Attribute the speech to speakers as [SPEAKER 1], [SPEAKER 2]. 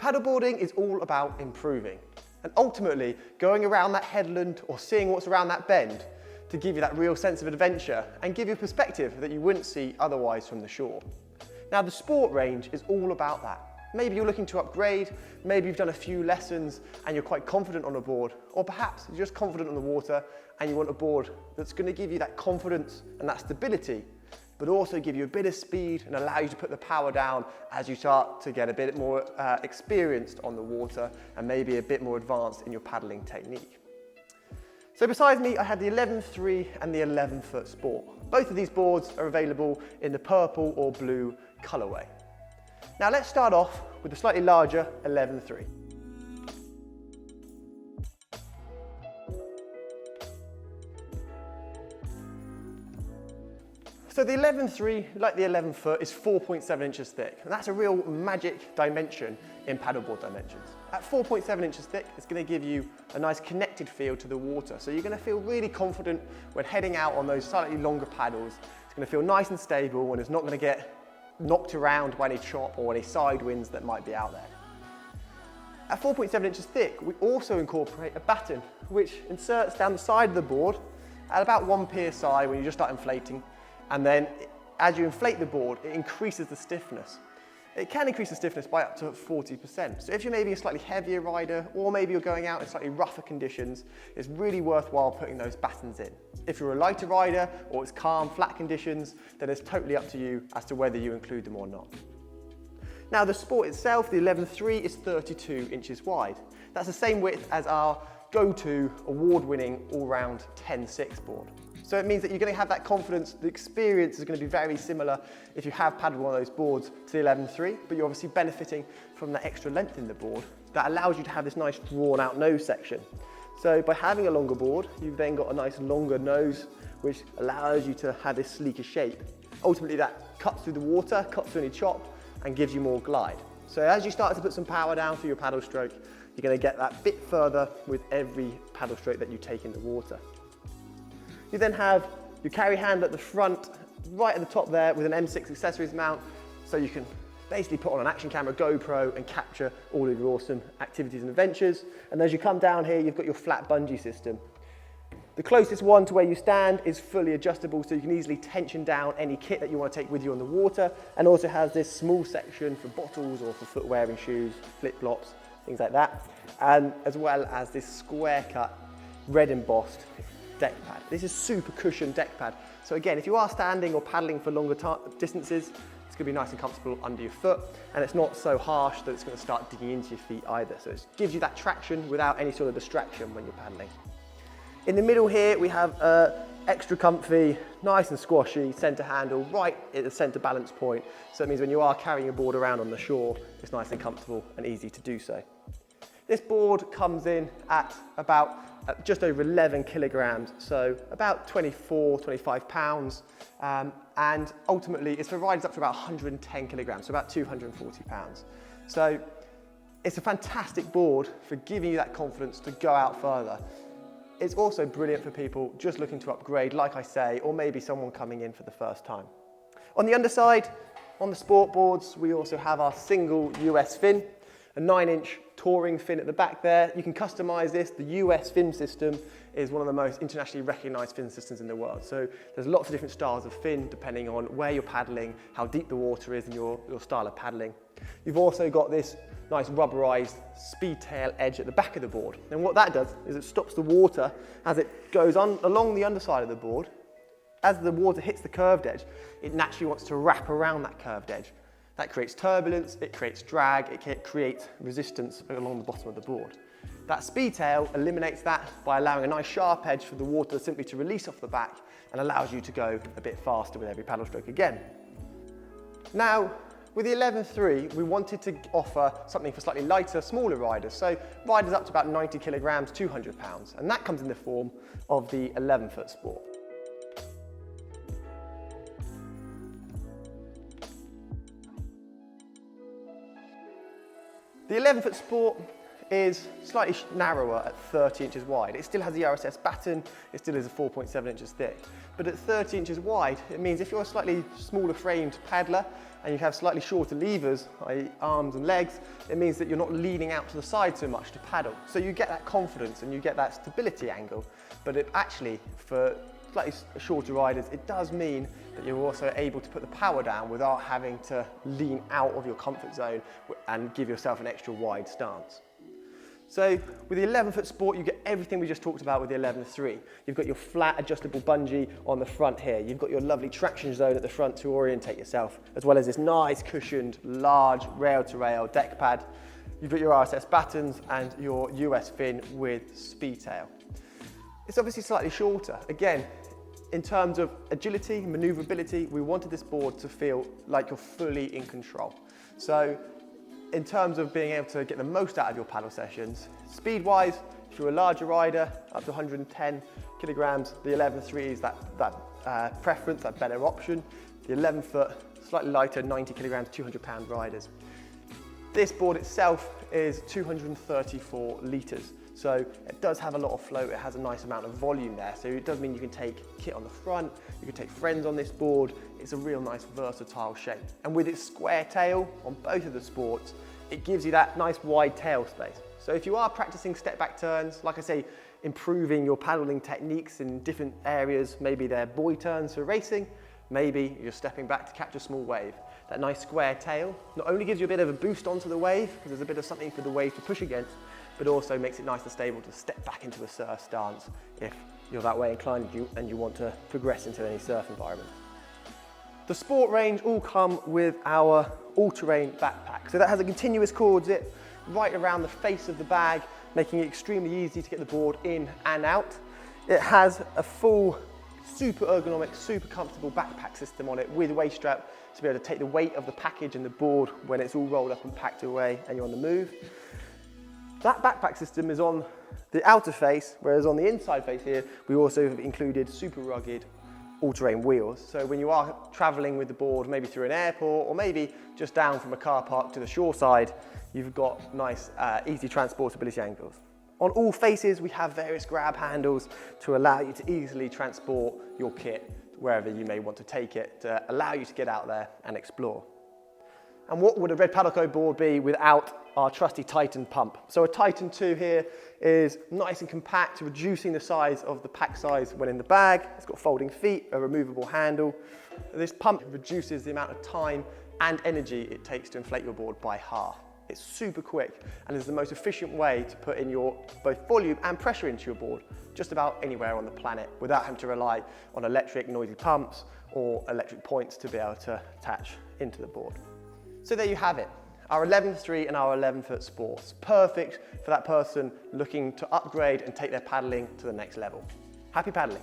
[SPEAKER 1] Paddleboarding is all about improving and ultimately going around that headland or seeing what's around that bend to give you that real sense of adventure and give you a perspective that you wouldn't see otherwise from the shore. Now the sport range is all about that. Maybe you're looking to upgrade, maybe you've done a few lessons and you're quite confident on a board, or perhaps you're just confident on the water and you want a board that's going to give you that confidence and that stability, but also give you a bit of speed and allow you to put the power down as you start to get a bit more experienced on the water and maybe a bit more advanced in your paddling technique. So beside me, I had the 11.3 and the 11-foot Sport. Both of these boards are available in the purple or blue colourway. Now let's start off with the slightly larger 11.3. So the 11.3, like the 11-foot, is 4.7 inches thick, and that's a real magic dimension in paddleboard dimensions. At 4.7 inches thick, it's going to give you a nice connected feel to the water, so you're going to feel really confident when heading out on those slightly longer paddles. It's going to feel nice and stable, and it's not going to get knocked around by any chop or any side winds that might be out there. At 4.7 inches thick, we also incorporate a batten, which inserts down the side of the board at about 1 psi when you just start inflating. And then as you inflate the board, it increases the stiffness. It can increase the stiffness by up to 40%. So if you're maybe a slightly heavier rider, or maybe you're going out in slightly rougher conditions, it's really worthwhile putting those battens in. If you're a lighter rider, or it's calm, flat conditions, then it's totally up to you as to whether you include them or not. Now the Sport itself, the 11.3, is 32 inches wide. That's the same width as our go-to award-winning all-round 10.6 board. So it means that you're going to have that confidence. The experience is going to be very similar if you have paddled one of those boards to the 11.3, but you're obviously benefiting from that extra length in the board that allows you to have this nice drawn out nose section. So by having a longer board, you've then got a nice longer nose, which allows you to have this sleeker shape. Ultimately that cuts through the water, cuts through any chop, and gives you more glide. So as you start to put some power down through your paddle stroke, you're going to get that bit further with every paddle stroke that you take in the water. You then have your carry handle at the front, right at the top there with an M6 accessories mount, so you can basically put on an action camera GoPro and capture all of your awesome activities and adventures. And as you come down here, you've got your flat bungee system. The closest one to where you stand is fully adjustable, so you can easily tension down any kit that you want to take with you on the water, and also has this small section for bottles or for footwear and shoes, flip-flops, things like that, and as well as this square cut, red embossed deck pad. This is super cushioned deck pad. So again, if you are standing or paddling for longer distances, it's going to be nice and comfortable under your foot, and it's not so harsh that it's going to start digging into your feet either. So it gives you that traction without any sort of distraction when you're paddling. In the middle here, we have extra comfy, nice and squashy center handle right at the center balance point. So it means when you are carrying your board around on the shore, it's nice and comfortable and easy to do so. This board comes in at about just over 11 kilograms, so about 24, 25 pounds, and ultimately it's for riders up to about 110 kilograms, so about 240 pounds. So it's a fantastic board for giving you that confidence to go out further. It's also brilliant for people just looking to upgrade, like I say, or maybe someone coming in for the first time. On the underside, on the Sport boards, we also have our single US fin, a 9-inch touring fin at the back there. You can customize this. The US fin system is one of the most internationally recognized fin systems in the world. So there's lots of different styles of fin depending on where you're paddling, how deep the water is and your style of paddling. You've also got this nice rubberized speed tail edge at the back of the board. And what that does is it stops the water as it goes on along the underside of the board. As the water hits the curved edge, it naturally wants to wrap around that curved edge. That creates turbulence, it creates drag, it creates resistance along the bottom of the board. That speed tail eliminates that by allowing a nice sharp edge for the water simply to release off the back and allows you to go a bit faster with every paddle stroke again. Now, with the 11.3, we wanted to offer something for slightly lighter, smaller riders. So riders up to about 90 kilograms, 200 pounds. And that comes in the form of the 11-foot Sport. The 11-foot Sport is slightly narrower at 30 inches wide. It still has the RSS batten, it still is a 4.7 inches thick. But at 30 inches wide, it means if you're a slightly smaller framed paddler and you have slightly shorter levers, i.e. arms and legs, it means that you're not leaning out to the side so much to paddle. So you get that confidence and you get that stability angle. But it actually, for slightly shorter riders, it does mean that you're also able to put the power down without having to lean out of your comfort zone and give yourself an extra wide stance. So with the 11-foot Sport, you get everything we just talked about with the 11.3. You've got your flat adjustable bungee on the front here. You've got your lovely traction zone at the front to orientate yourself, as well as this nice cushioned, large rail-to-rail deck pad. You've got your RSS battens and your US fin with speed tail. It's obviously slightly shorter. Again, in terms of agility, maneuverability, we wanted this board to feel like you're fully in control. So in terms of being able to get the most out of your paddle sessions, speed-wise, if you're a larger rider, up to 110 kilograms, the 11.3 is that preference, that better option. The 11-foot, slightly lighter, 90 kilograms, 200-pound riders. This board itself is 234 litres. So it does have a lot of float, it has a nice amount of volume there. So it does mean you can take kit on the front, you can take friends on this board. It's a real nice versatile shape. And with its square tail on both of the Sports, it gives you that nice wide tail space. So if you are practicing step back turns, like I say, improving your paddling techniques in different areas, maybe they're buoy turns for racing, maybe you're stepping back to catch a small wave. That nice square tail not only gives you a bit of a boost onto the wave, because there's a bit of something for the wave to push against, but also makes it nice and stable to step back into a surf stance if you're that way inclined and you want to progress into any surf environment. The Sport range all come with our all-terrain backpack. So that has a continuous cord zip right around the face of the bag, making it extremely easy to get the board in and out. It has a full, super ergonomic, super comfortable backpack system on it with waist strap to be able to take the weight of the package and the board when it's all rolled up and packed away and you're on the move. That backpack system is on the outer face, whereas on the inside face here, we also have included super rugged all-terrain wheels. So when you are traveling with the board, maybe through an airport or maybe just down from a car park to the shore side, you've got nice, easy transportability angles. On all faces, we have various grab handles to allow you to easily transport your kit wherever you may want to take it, to allow you to get out there and explore. And what would a Red Paddle Co board be without our trusty Titan pump? So a Titan 2 here is nice and compact, reducing the size of the pack size when in the bag. It's got folding feet, a removable handle. This pump reduces the amount of time and energy it takes to inflate your board by half. It's super quick and is the most efficient way to put in your both volume and pressure into your board just about anywhere on the planet without having to rely on electric noisy pumps or electric points to be able to attach into the board. So there you have it, our 11.3 and our 11-foot Sports. Perfect for that person looking to upgrade and take their paddling to the next level. Happy paddling.